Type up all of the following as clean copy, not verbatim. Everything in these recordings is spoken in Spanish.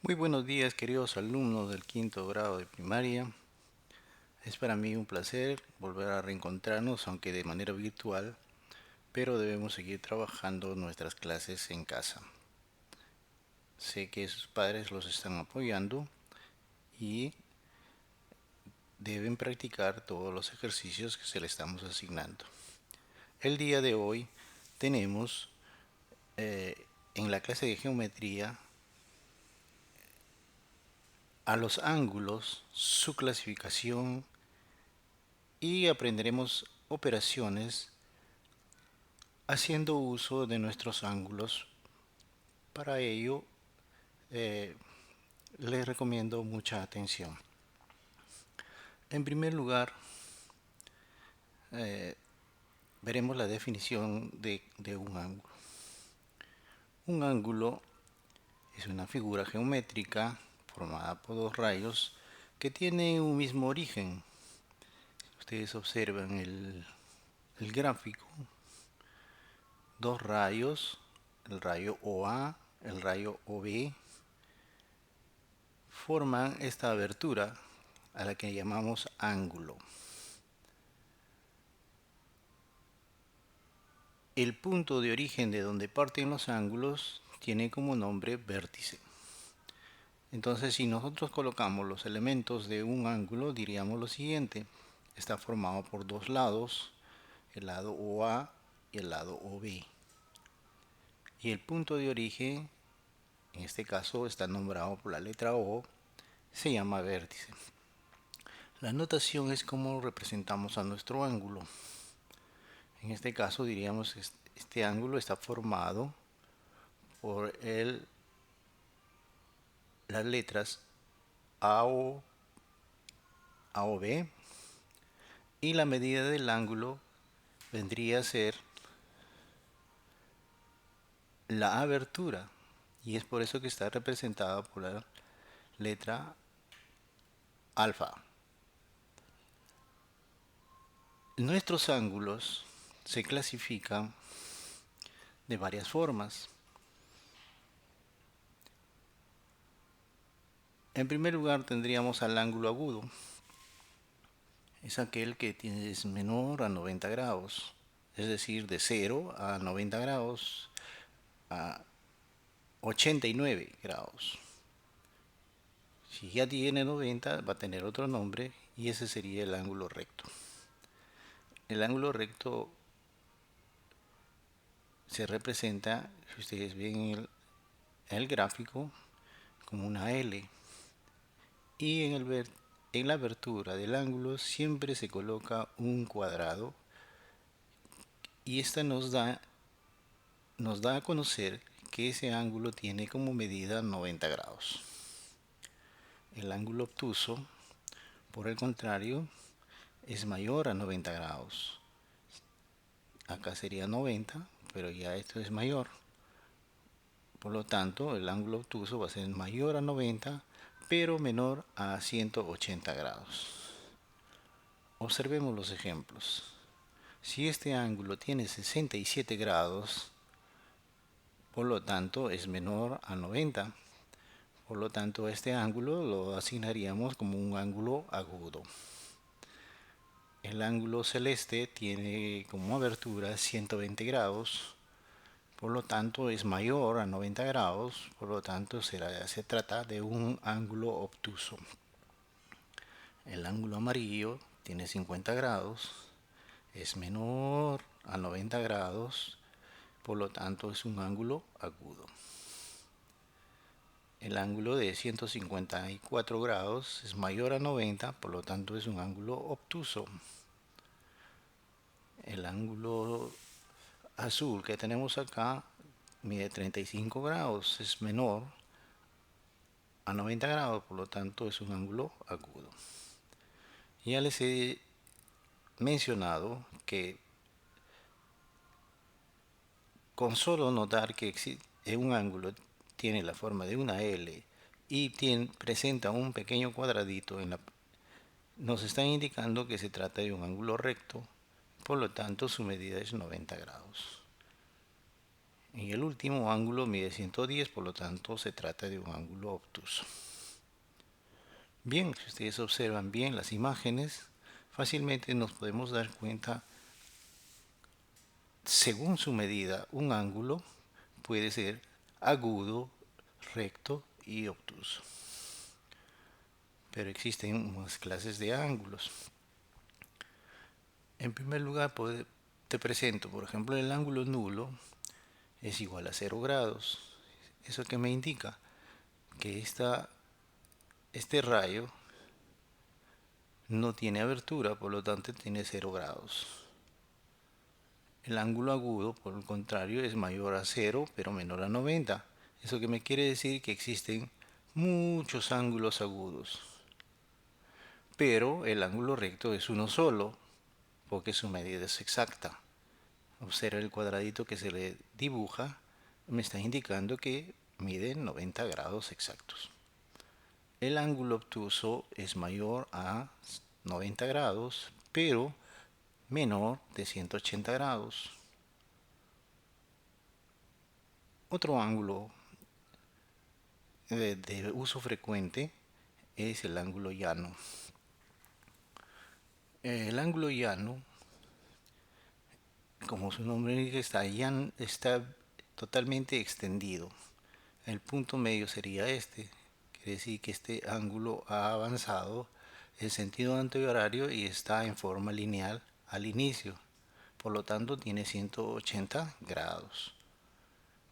Muy buenos días, queridos alumnos del quinto grado de primaria. Es para mí un placer volver a reencontrarnos, aunque de manera virtual, pero debemos seguir trabajando nuestras clases en casa. Sé que sus padres los están apoyando y deben practicar todos los ejercicios que se les estamos asignando. El día de hoy tenemos en la clase de geometría a los ángulos, su clasificación y aprenderemos operaciones haciendo uso de nuestros ángulos. Para ello, les recomiendo mucha atención. En primer lugar, veremos la definición de un ángulo. Un ángulo es una figura geométrica formada por dos rayos que tienen un mismo origen. Ustedes observan el gráfico, dos rayos, el rayo OA, el rayo OB, forman esta abertura a la que llamamos ángulo. El punto de origen de donde parten los ángulos tiene como nombre vértice. Entonces, si nosotros colocamos los elementos de un ángulo, diríamos lo siguiente: está formado por dos lados, el lado OA y el lado OB. Y el punto de origen, en este caso está nombrado por la letra O, se llama vértice. La notación es como representamos a nuestro ángulo. En este caso diríamos que este ángulo está formado por las letras AO, AOB, y la medida del ángulo vendría a ser la abertura, y es por eso que está representada por la letra alfa. Nuestros ángulos se clasifican de varias formas. En primer lugar tendríamos al ángulo agudo. Es aquel que es menor a 90 grados, es decir, de 0 a 90 grados, a 89 grados. Si ya tiene 90, va a tener otro nombre y ese sería el ángulo recto. El ángulo recto se representa, si ustedes ven en el gráfico, como una L. Y en la abertura del ángulo siempre se coloca un cuadrado, y esta nos da a conocer que ese ángulo tiene como medida 90 grados. El ángulo obtuso, por el contrario, es mayor a 90 grados. Acá sería 90, pero ya esto es mayor. Por lo tanto, el ángulo obtuso va a ser mayor a 90, pero menor a 180 grados. Observemos los ejemplos. Si este ángulo tiene 67 grados, por lo tanto es menor a 90. Por lo tanto, este ángulo lo asignaríamos como un ángulo agudo. El ángulo celeste tiene como abertura 120 grados, por lo tanto es mayor a 90 grados, por lo tanto se trata de un ángulo obtuso. El ángulo amarillo tiene 50 grados, es menor a 90 grados, por lo tanto es un ángulo agudo. El ángulo de 154 grados es mayor a 90, por lo tanto es un ángulo obtuso. El ángulo azul que tenemos acá mide 35 grados, es menor a 90 grados, por lo tanto es un ángulo agudo. Ya les he mencionado que con solo notar que un ángulo tiene la forma de una L y presenta un pequeño cuadradito nos están indicando que se trata de un ángulo recto, por lo tanto su medida es 90 grados. Y el último ángulo mide 110, por lo tanto se trata de un ángulo obtuso. Bien, si ustedes observan bien las imágenes, fácilmente nos podemos dar cuenta, según su medida, un ángulo puede ser agudo, recto y obtuso. Pero existen más clases de ángulos. En primer lugar, te presento, por ejemplo, el ángulo nulo es igual a 0 grados. ¿Eso qué me indica? Que este rayo no tiene abertura, por lo tanto tiene 0 grados. El ángulo agudo, por el contrario, es mayor a 0, pero menor a 90. Eso que me quiere decir que existen muchos ángulos agudos. Pero el ángulo recto es uno solo, porque su medida es exacta. Observa el cuadradito que se le dibuja, me está indicando que mide 90 grados exactos. El ángulo obtuso es mayor a 90 grados, pero menor de 180 grados. Otro ángulo de uso frecuente es el ángulo llano. El ángulo llano, como su nombre indica, está totalmente extendido. El punto medio sería este. Quiere decir que este ángulo ha avanzado en sentido antihorario y está en forma lineal al inicio. Por lo tanto, tiene 180 grados.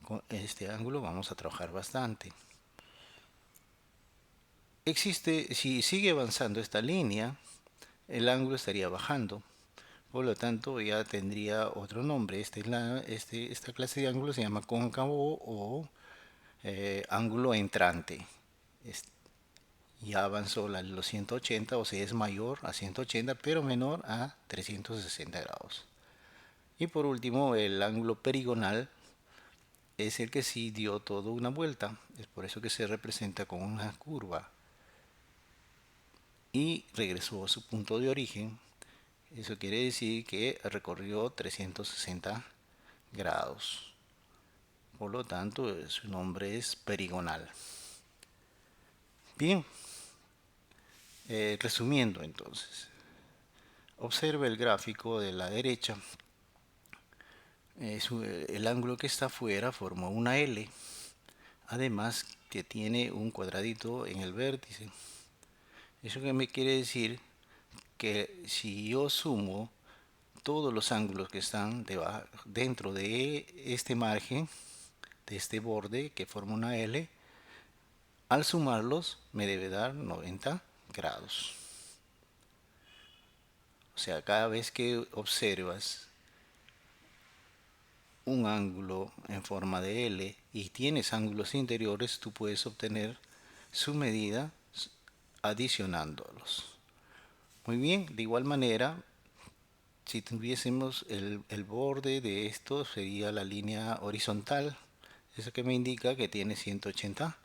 Con este ángulo vamos a trabajar bastante. Si sigue avanzando esta línea, el ángulo estaría bajando. Por lo tanto, ya tendría otro nombre. Esta clase de ángulo se llama cóncavo o ángulo entrante. Ya avanzó los 180, o sea, es mayor a 180, pero menor a 360 grados. Y por último, el ángulo perigonal es el que sí dio toda una vuelta. Es por eso que se representa con una curva. Y regresó a su punto de origen. Eso quiere decir que recorrió 360 grados. Por lo tanto, su nombre es perigonal. Bien, resumiendo entonces. Observe el gráfico de la derecha. El ángulo que está afuera forma una L. Además que tiene un cuadradito en el vértice. Eso que me quiere decir que si yo sumo todos los ángulos que están dentro de este margen, de este borde que forma una L, al sumarlos me debe dar 90 grados. O sea, cada vez que observas un ángulo en forma de L y tienes ángulos interiores, tú puedes obtener su medida adicionándolos. Muy bien, de igual manera, si tuviésemos el borde de esto, sería la línea horizontal. Eso que me indica que tiene 180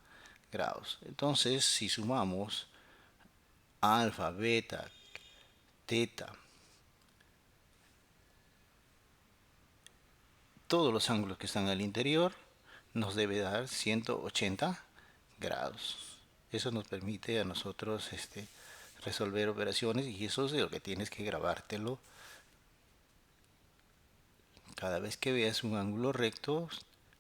grados. Entonces, si sumamos alfa, beta, teta, todos los ángulos que están al interior, nos debe dar 180 grados. Eso nos permite a nosotros resolver operaciones, y eso es de lo que tienes que grabártelo. Cada vez que veas un ángulo recto,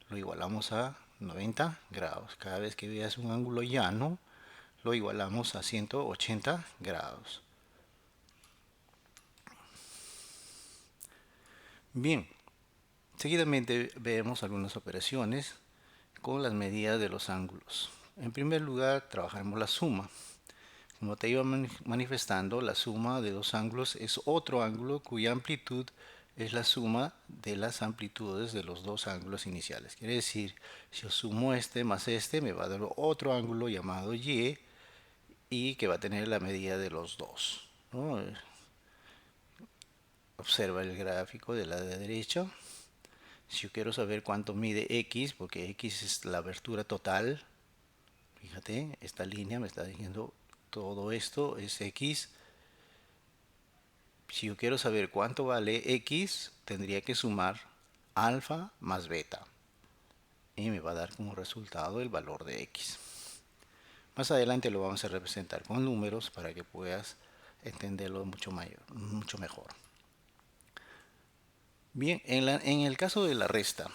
lo igualamos a 90 grados. Cada vez que veas un ángulo llano, lo igualamos a 180 grados. Bien, seguidamente vemos algunas operaciones con las medidas de los ángulos. En primer lugar, trabajaremos la suma. Como te iba manifestando, la suma de dos ángulos es otro ángulo cuya amplitud es la suma de las amplitudes de los dos ángulos iniciales. Quiere decir, si yo sumo este más este, me va a dar otro ángulo llamado y que va a tener la medida de los dos, ¿no? Observa el gráfico de la derecha. Si yo quiero saber cuánto mide X, porque X es la abertura total, fíjate, esta línea me está diciendo todo esto es X. Si yo quiero saber cuánto vale X, tendría que sumar alfa más beta. y me va a dar como resultado el valor de x. Más adelante lo vamos a representar con números para que puedas entenderlo mucho mejor. Bien, en el caso de la resta,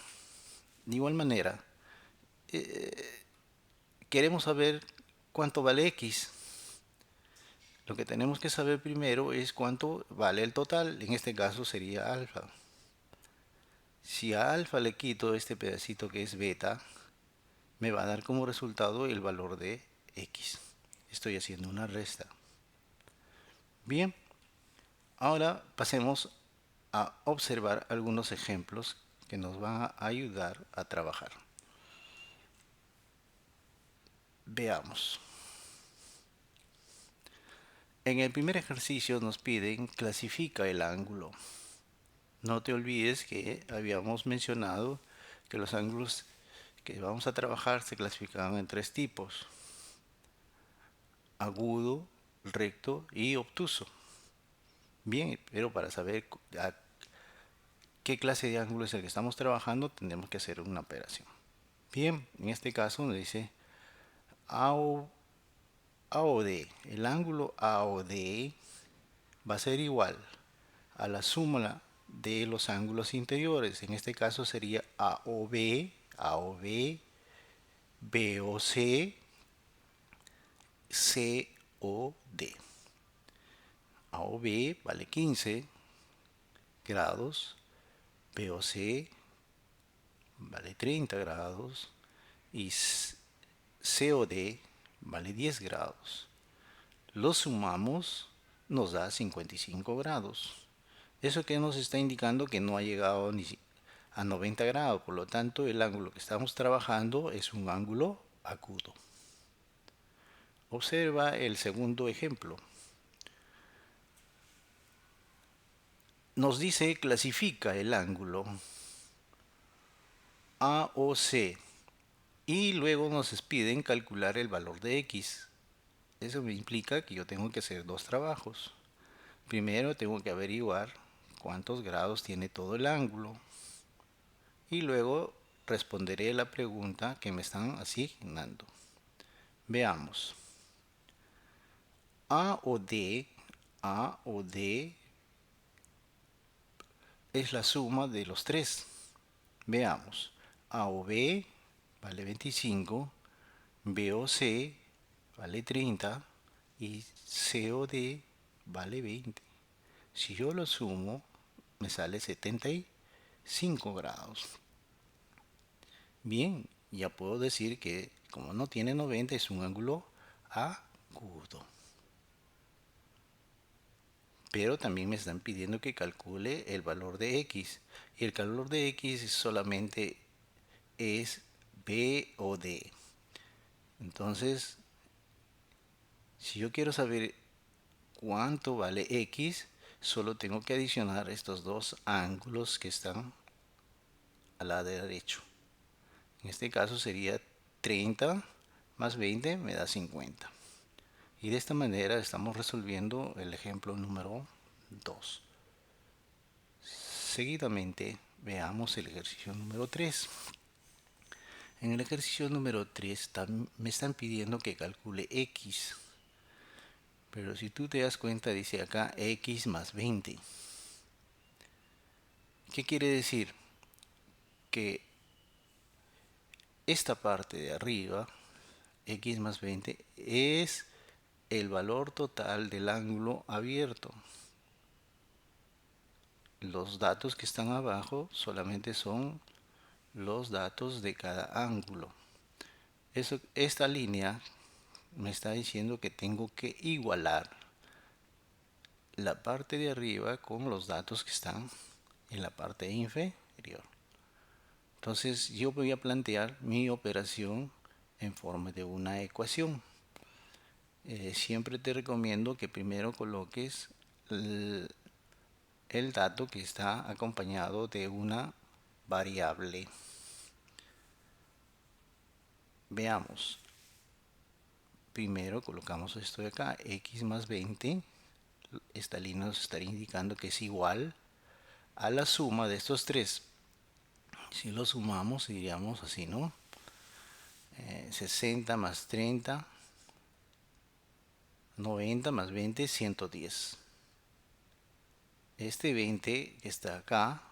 de igual manera, queremos saber cuánto vale x. Lo que tenemos que saber primero es cuánto vale el total. En este caso sería alfa. Si a alfa le quito este pedacito que es beta, me va a dar como resultado el valor de x. Estoy haciendo una resta. Bien, ahora pasemos a observar algunos ejemplos que nos van a ayudar a trabajar. Veamos. En el primer ejercicio nos piden clasifica el ángulo. No te olvides que habíamos mencionado que los ángulos que vamos a trabajar se clasificaban en tres tipos: agudo, recto y obtuso. Bien, pero para saber a qué clase de ángulo es el que estamos trabajando, tenemos que hacer una operación. Bien, en este caso nos dice AOD. El ángulo AOD va a ser igual a la suma de los ángulos interiores. En este caso sería AOB, AOB, BOC, COD. AOB vale 15 grados, BOC vale 30 grados y COD vale 10 grados. Lo sumamos, nos da 55 grados. Eso que nos está indicando que no ha llegado ni a 90 grados, por lo tanto el ángulo que estamos trabajando es un ángulo agudo. Observa el segundo ejemplo. Nos dice clasifica el ángulo AOC y luego nos piden calcular el valor de x. Eso me implica que yo tengo que hacer dos trabajos. Primero tengo que averiguar cuántos grados tiene todo el ángulo y luego responderé la pregunta que me están asignando. Veamos. AOD es la suma de los tres. Veamos. AOB vale 25, BOC vale 30 y COD vale 20. Si yo lo sumo, me sale 75 grados. Bien, ya puedo decir que como no tiene 90 es un ángulo agudo. Pero también me están pidiendo que calcule el valor de x. Y el valor de x solamente es B o D. Entonces, si yo quiero saber cuánto vale x, solo tengo que adicionar estos dos ángulos que están al lado derecho. En este caso sería 30 más 20 me da 50. Y de esta manera estamos resolviendo el ejemplo número 2. Seguidamente veamos el ejercicio número 3. En el ejercicio número 3 me están pidiendo que calcule x. Pero si tú te das cuenta, dice acá x más 20. ¿Qué quiere decir? Que esta parte de arriba, x más 20, es el valor total del ángulo abierto. Los datos que están abajo solamente son los datos de cada ángulo. Esta línea me está diciendo que tengo que igualar la parte de arriba con los datos que están en la parte inferior. Entonces yo voy a plantear mi operación en forma de una ecuación. Siempre te recomiendo que primero coloques el dato que está acompañado de una variable. Veamos. Primero colocamos esto de acá, x más 20. Esta línea nos estaría indicando que es igual a la suma de estos tres. Si lo sumamos, diríamos así, ¿no? 60 más 30, 90 más 20, 110. Este 20 que está acá,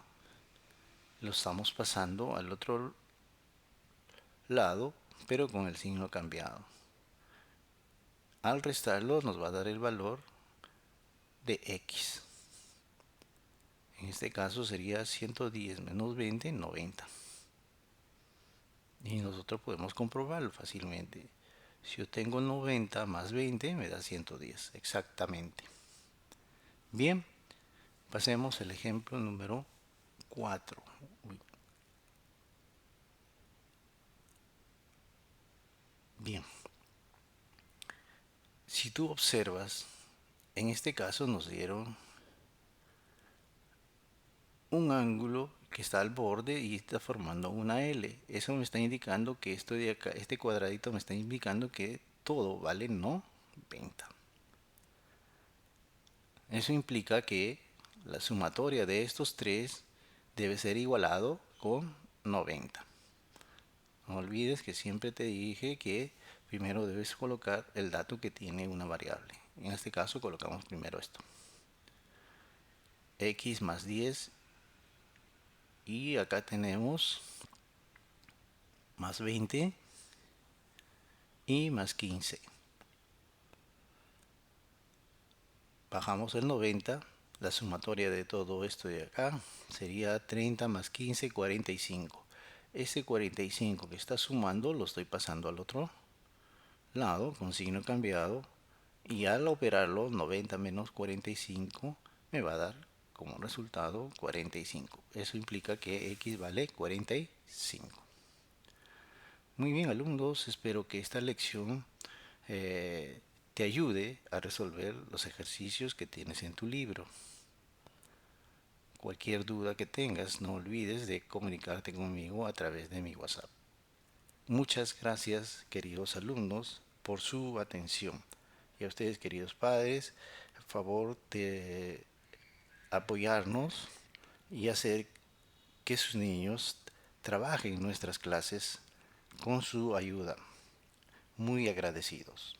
lo estamos pasando al otro lado, pero con el signo cambiado. Al restarlo nos va a dar el valor de x. En este caso sería 110 menos 20, 90. Y nosotros podemos comprobarlo fácilmente. Si yo tengo 90 más 20 me da 110, exactamente. Bien, pasemos al ejemplo número 4. Bien, si tú observas, en este caso nos dieron un ángulo que está al borde y está formando una L. Eso me está indicando que esto de acá, este cuadradito me está indicando que todo vale 90. Eso implica que la sumatoria de estos tres debe ser igualado con 90. No olvides que siempre te dije que primero debes colocar el dato que tiene una variable. En este caso colocamos primero esto. X más 10 y acá tenemos más 20 y más 15. Bajamos el 90, la sumatoria de todo esto de acá sería 30 más 15, 45. Ese 45 que está sumando lo estoy pasando al otro lado con signo cambiado y al operarlo 90 menos 45 me va a dar como resultado 45. Eso implica que x vale 45. Muy bien, alumnos, espero que esta lección te ayude a resolver los ejercicios que tienes en tu libro. Cualquier duda que tengas, no olvides de comunicarte conmigo a través de mi WhatsApp. Muchas gracias, queridos alumnos, por su atención. Y a ustedes, queridos padres, a favor de apoyarnos y hacer que sus niños trabajen en nuestras clases con su ayuda. Muy agradecidos.